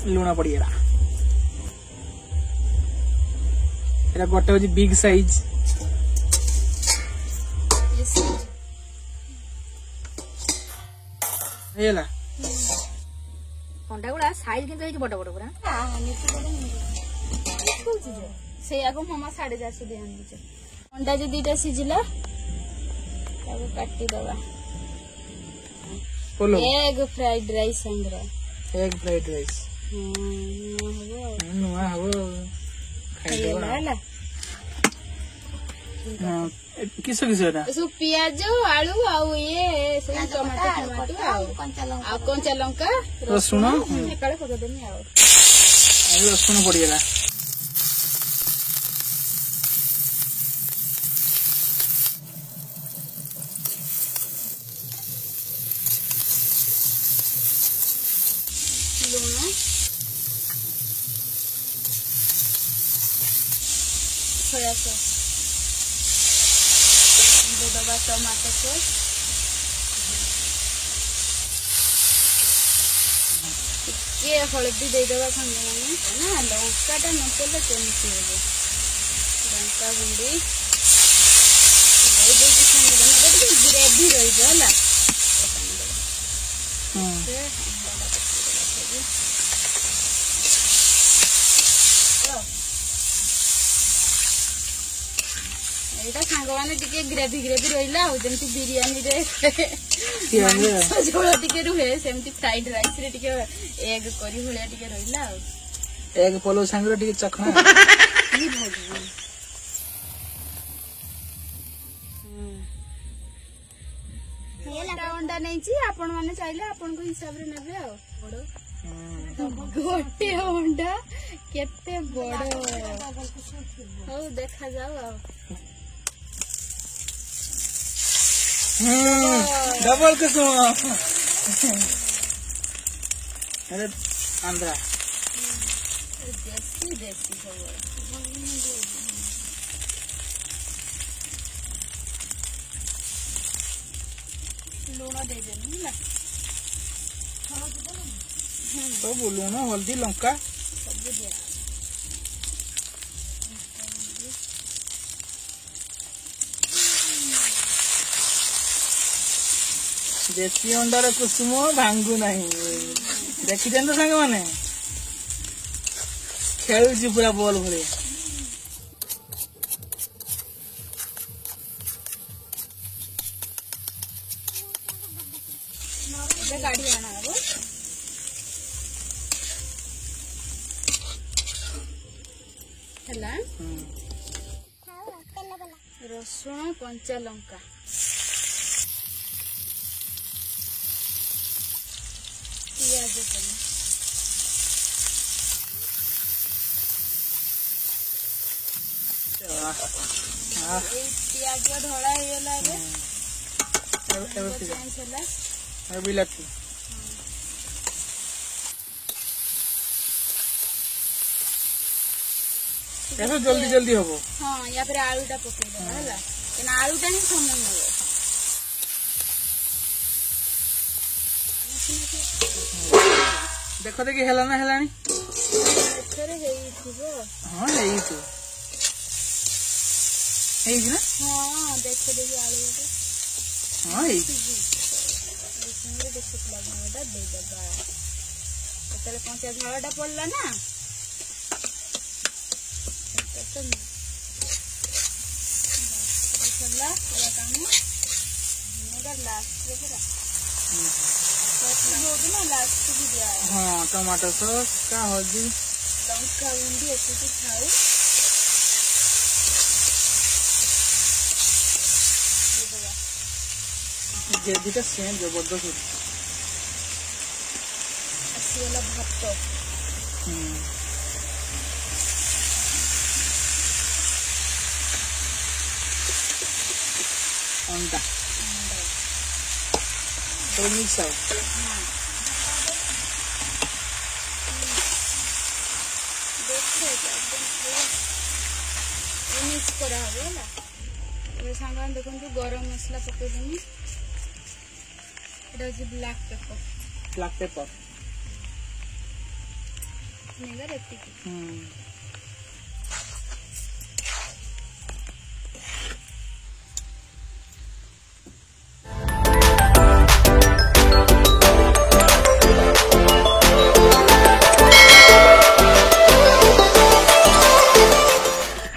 लुण पड़गला एटा गोटे होची big size हेला अंडा गुड़ा साइज किंतु बड़ बड़ पूरा से आगो मामा 450 दे आनी अंडा जो दीटा सिझला काटी दवा एग फ्राइड राइस संगरा एग फ्राइड राइस नुआ हबो खाइदेबा हला किस एटा सो प्याज आलू आ ये से टमाटो कंचा लंका रसुण एकाले पका देनी आ रसुण पड़गला सोया सॉस दबा टमाटो सॉस ये हल्दी दे दबा संगे ना लंकाटा न पड़े केमती हे लंका गुंडी ग्रेवी रही है एटा सांग माने टिके ग्रेवी ग्रेवी रहिला आ जेमति बिरयानी रे झोल टिके रुहे सेमति फ्राइड राइस रे टिके एग करी भलिया टिके रहिला आ एग पोलो सांग रे टिके चखना की भगवान एटा अंडा नै छी आपण माने चाहिले आपण को हिसाब रे नेबे आ बडो गोटे अंडा केते बडो हो देखा जाओ आ डबल कसम अरे आंध्रा देसी देसी सब लूण दे देनी ना सब लूण हल्दी लंका सब दिया देसी अंडार कुसुम भांगु नहीं देखी तो सांग माने खेलुची पूरा बॉल भले गाड़ी आना है रसुण कंचा लंका पियाज पियाज धड़ा हो बिलाती ऐसा जल्दी जल्दी होबो हां या फिर आलूटा पके देबा हला केना आलूटा ही समय होबो देखो देखि हेला ना हेलानी एथरे हेई थिबो हां हेई तो हेई ना हां देखो देखि आलूटा हां हेई इसमें देखो लगेगा दे देबा चलो कंचा झाड़ाटा पड़ला ना हाँ टमाटो सॉस का हल्दी लंका गुंडी ऐसे खाऊ ग्रेवी टा सेम जबरदस्त आसीगला भात अंडा तो मिक्स आओ मिक्स करा हबो सांग देखो गरम मसला पके देनी ब्लैक पेपर ଭିନେଗାର ଏତିକି।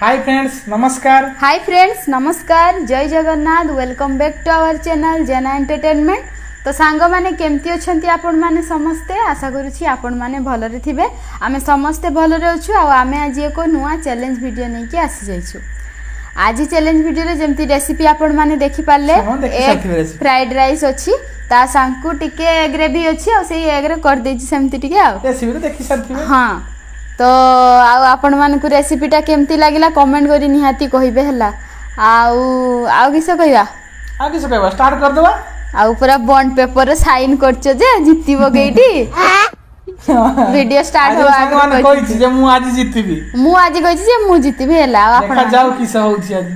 हाय फ्रेंड्स नमस्कार। हाय फ्रेंड्स नमस्कार, जय Jagannath, welcome back to our channel Jena entertainment. तो सांग माने केमती अछंती आपण माने समस्ते, आशा करूची आपण माने भलरे थिबे। आमे समस्ते भलरे अछु आ आमे आज एको नुवा चैलेंज वीडियो नै कि आसी जाइछु। आज चैलेंज वीडियो रे जेमती रेसिपी आपण माने देखि पाले, एक फ्राइड राइस अछि, ता सांकु टिके ग्रेवी अछि आ सेही एग रे कर देछि सेमती टिके आ रेसिपी रे देखि साथिबे। हां तो आपण मानकु रेसिपीटा केमती लागिला कमेंट करी निहाती कहिबे हला। आउ किस कहबा स्टार्ट कर देबा। आउ पूरा बॉन्ड पेपर रे साइन करछो जे जितिबो गेइटी वीडियो स्टार्ट होवा आगे माने कहि जे मु आज जितिबी। मु आज कहि जे मु जितिबी हला। आपण जाऊ किस होउछि आज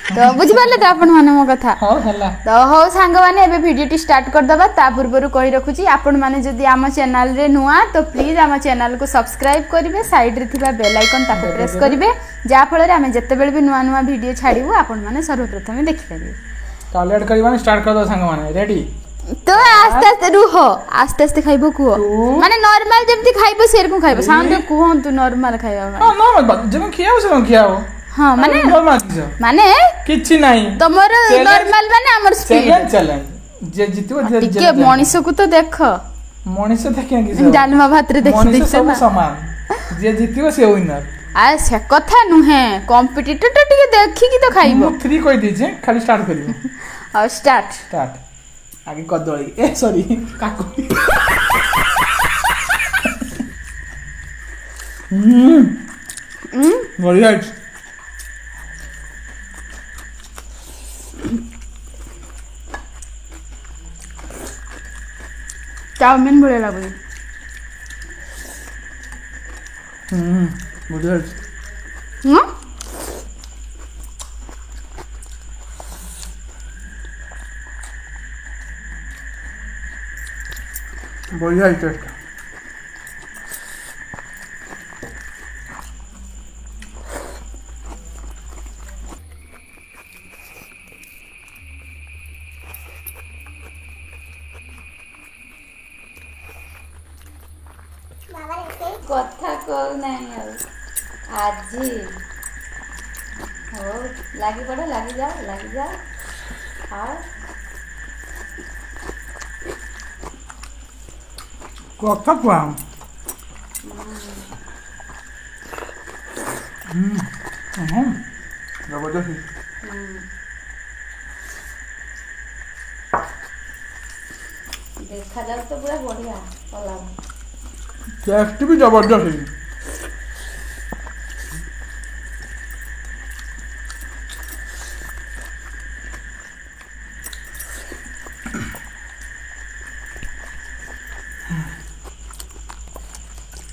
तो बुझि पाले त आपण माने मो कथा। हां हला तो हो सांग माने एबे वीडियोटी स्टार्ट कर दबा। ता पूर्वरु कहि रखुची आपण माने जदी आम चैनल रे नुआ तो प्लीज आम चैनल को सब्सक्राइब करिवे, साइड रे थिबा बेल आइकन ताको प्रेस करिवे, जा फल रे आमे जत्ते बेल भी नुआ नुआ वीडियो छाडिबो आपण माने सर्वप्रथम देखि पारिबे। तो लेट करिबानी स्टार्ट कर दो सांग माने। रेडी? तो आस्ते आस्ते रुहो, आस्ते आस्ते खाइबो कुओ माने नॉर्मल जेमती खाइबो सेर को खाइबो। साउंड कुहो तू नॉर्मल खाइबो हां नॉर्मल जेम खियाओ से खियाओ। हां माने माने किछि नाही तमर नॉर्मल माने हमर स्पीड चैलेंज जे जितबो जे के मनीषो को तो देख मनीष देखिया कि डालमा भात रे देखि मनीष सब समान जे जितबो से विनर। आ से कथा नुहे कॉम्पिटिटर तो टिके देखि कि तो खाइबो। 3 कहि दी जे खाली स्टार्ट करियो। और स्टार्ट आगे कदली ए सॉरी काकुली। बढ़िया चाउमीन बढ़िया लागुनी। बढ़िया बढ़िया टेस्ट। कथा कहू नहीं आज हो लगी पड़ो लगी जाओ हाँ कथा कुआ जबरदस्त देखा जाओ तो पूरा बढ़िया पलाव टेस्ट भी जबरदस्त है।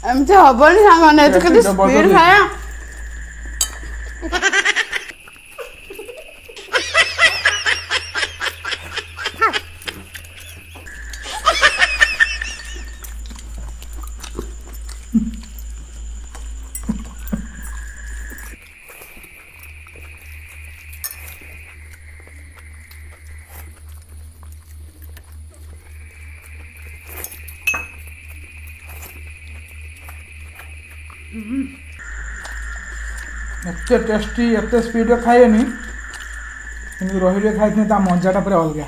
एमती हबनी सामने तो केते स्पीड खाया। एते टेस्टी एते स्पीड खाएनी कि रही खाई ता मजाटा पूरा अलग।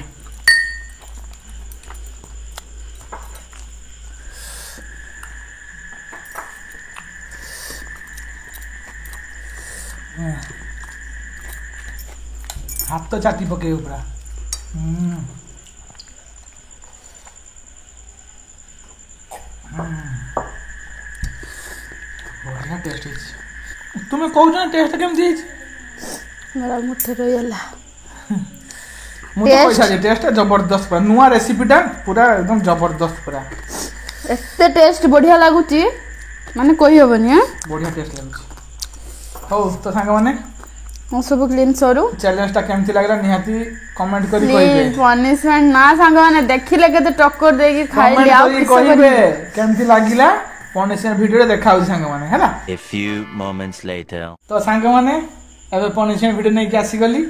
हाथ तो चाटी पके पूरा बढ़िया टेस्ट है। तुम्हें कहू ना टेस्ट केमती है मेरा मुठे रहिला मु तो पैसा जे टेस्ट जबरदस्त पूरा नुआ रेसिपीटा पूरा एकदम जबरदस्त पूरा एते टेस्ट बढ़िया लागुची माने कहि होबनी। हां बढ़िया टेस्ट लागुची। हो तो सांग माने मो सब क्लीन सरू चैलेंजटा केमती लागला निहाती कमेंट करी कहिबे। पनिशमेंट ना सांग माने देखिले केते टक्कर देकी खाइली आ कहिबे केमती लागिला पनिशमेंट वीडियो देखा सांग मैंने है ना। A few moments later. तो सांग मैंने एबे पनिशमेंट वीडियो नहीं के आसी गली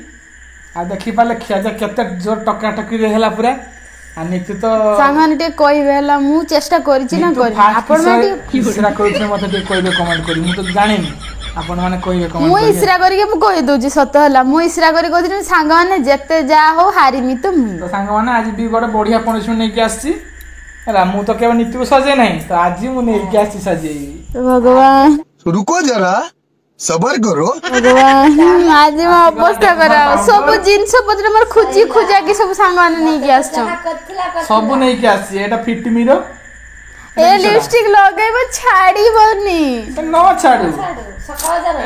आ देखि पाले खिया केते जोर टका टकी रे होला पूरा आ नीतू तो सांगने टे कहबे हला मु चेष्टा करछि ना करी आपण माने इशारा करछ मते टे कहबे कमेंट करी मु तो जानि आपण माने कहबे कमेंट मु इशारा करी के मु कहि दोछि सत हला मु इशारा करी कहछि सांग माने जेते जा हो हारिमी तो मु तो सांग माने आज भी गोटे बढ़िया पनिशमेंट नहीं के आसी हला मु तो केवल नीतू सजे नहीं तो आज मु नहीं के आसी सजे भगवान रुको जरा सबर करो भगवान आज म अवस्था करा सब जिंस पत्र मोर खुजी खुजा के सब सांग माने नहीं के आछो सब नहीं के आसी एटा फिट मिरो ए लिपस्टिक लगाइबो छाड़ी बनी न छाड़ू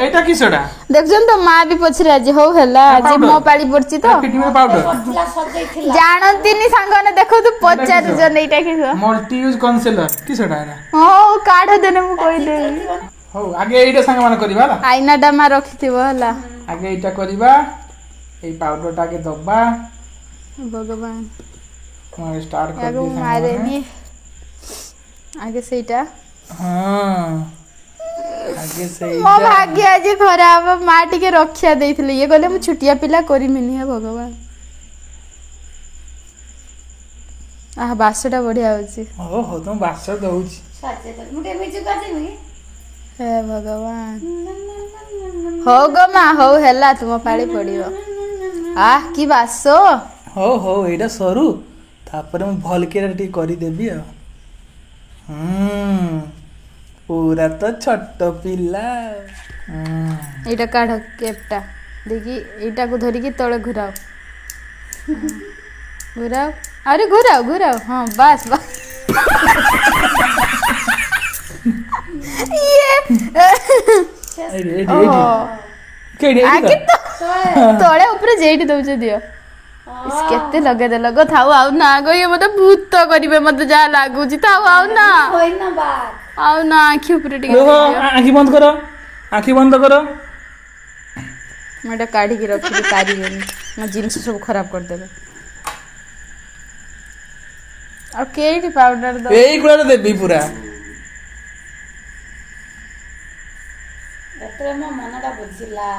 एटा की सोडा देखजन तो मां भी पछरे आज हो हला आज मो पाड़ी पड़ची तो फिट मिरो पाउडर जानंतिनी सांगने देखो तू पचार जन एटा की मल्टी यूज कंसीलर की सोडा एटा हो काढ देने मु कहि देबी हो आगे एटा संग माने करबा ला आईना डामा रखिथिबो हला आगे एटा करबा ए पाउडर टाके दबा भगवान मैं स्टार्ट कर आगे दी मारे नी आगे सेटा हां आगे से मो भाग्य आज खराब मां टिके रक्षा देइथिले ये कहले मु छुटिया पिला करिमिनी है भगवान आ बासटा बढ़िया होची हो तुम बास दउची हे भगवान हो गो मा हो हेला तुम पाड़ी पड़ियो आ की बासो हो एटा सरू तापर मु भल के टी करी देबी आ पूरा तो छोट पिला एटा काढ केपटा देखी एटा को धरी के तळे घुराओ घुराओ अरे घुराओ घुराओ हां बस बस ये एडी केडी आगे तो तळे ऊपर जेडी दउछ दियो इस केते लगे दे लगो थाउ आउ ना गो ये मते भूत करिवे मते जा लागू जी थाउ आउ ना होई ना बात आउ ना आखी ऊपर टिके आखी बंद करो आखी बंद करो मटे काढी के रखि पारिबेनी म जिंस सब खराब कर देबे और केडी पाउडर दो एई गुला देबी पूरा एतरे म मनडा बुझिला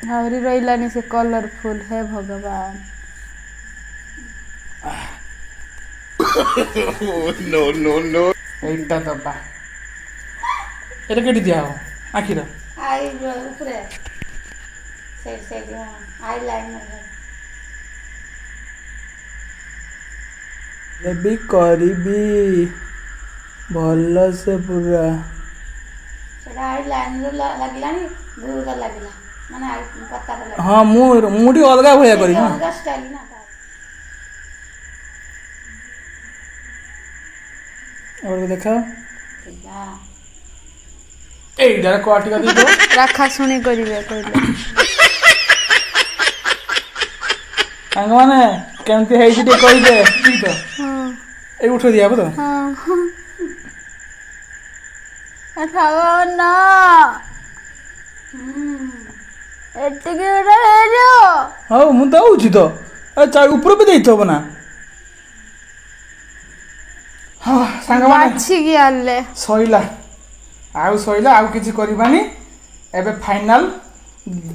हावरी रहिलानी से कलरफुल है भगवान नो एटा दबा एटा केडी दिया हो आखी रो आई ऊपरे साइड आई लाइनर देबी करीबी भल से पूरा सेटा आई लाइनर लागलानी दूर लागला माने आई पत्ता लागला हां मुडी अलगा भया करी हां अलगा स्टाइल ना और देखा ठीक एइडा क्वालिटी का दे दो राखा सुनी करिवे कहले अंग माने केमती हेइ जे कहि दे ठीक तो हां ए उठो दिया तो हां अच्छा ना एतके उड़ा हेरो हां मु दउची तो ए चा ऊपर भी देइतो बना हां संग माने अच्छी की आले सइला आउ किछि करबानी एबे फाइनल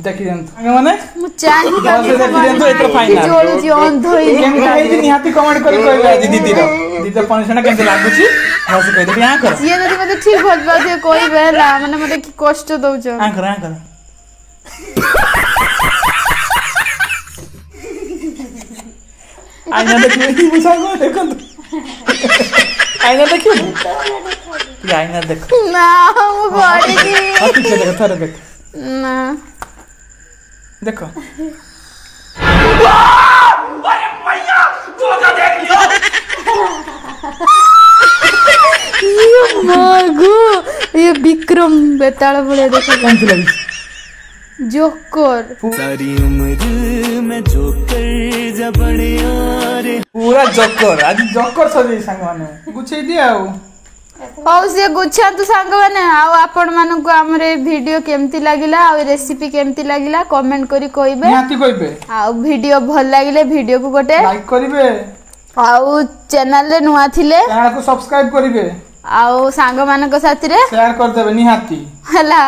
देखि देंत संग माने मु चाहि देखि देंत एतो फाइनल जोड़ जी ऑन धोई केमती हेइ जे निहाती कमेंट करि कहबे आज दीदी पनिशमेंट केमती लागुची बस कहि दे यहाँ कर ये जदी मते ठीक होत बाते कोई बेला माने मते की कष्ट दउछ आ कर आईना देखियो की बुझागो देखो आईना देखियो ये आईना देखो ना मु गड़ी दी हां ठीक है देखो थोड़ा देख ना देखो अरे भैया तू तो देख लियो ये मागो ये विक्रम बेताल भले देखो कौन सी लगी जोकर सारी उम्र में जोकर जबड़े यारे पूरा जोकर आज जोकर सजे संग माने गुछे दिया हौ से गुच्छा तू सांग माने आउ आपण मानन को हमरे वीडियो केमती लागिला आ रेसिपी केमती लागिला कमेंट करी कहबे निहाती कहबे आ वीडियो भल लागिले वीडियो को गोटे लाइक करिवे आउ चैनल रे नुआ थिले चैनल को सब्सक्राइब करिवे आउ सांग मानक साथी रे शेयर कर देबे निहाती हला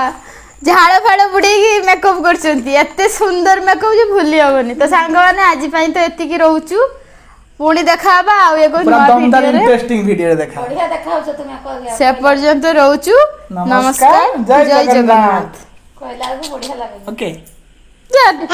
झाड़ फाड़ बुड़ेगी मेकअप करछंती एते सुंदर मेकअप जे भूली होबनी तो सांग माने आज पई तो एति की रहउचू पुणी देखाबा आ एगो पूरा नवा दमदार वीडियो रे इंटरेस्टिंग वीडियो देखा बढ़िया देखाउछ तुमे कहलिया से पर्यंत रहउचू नमस्कार, जय जगन्नाथ। कहला को बढ़िया लागे ओके जय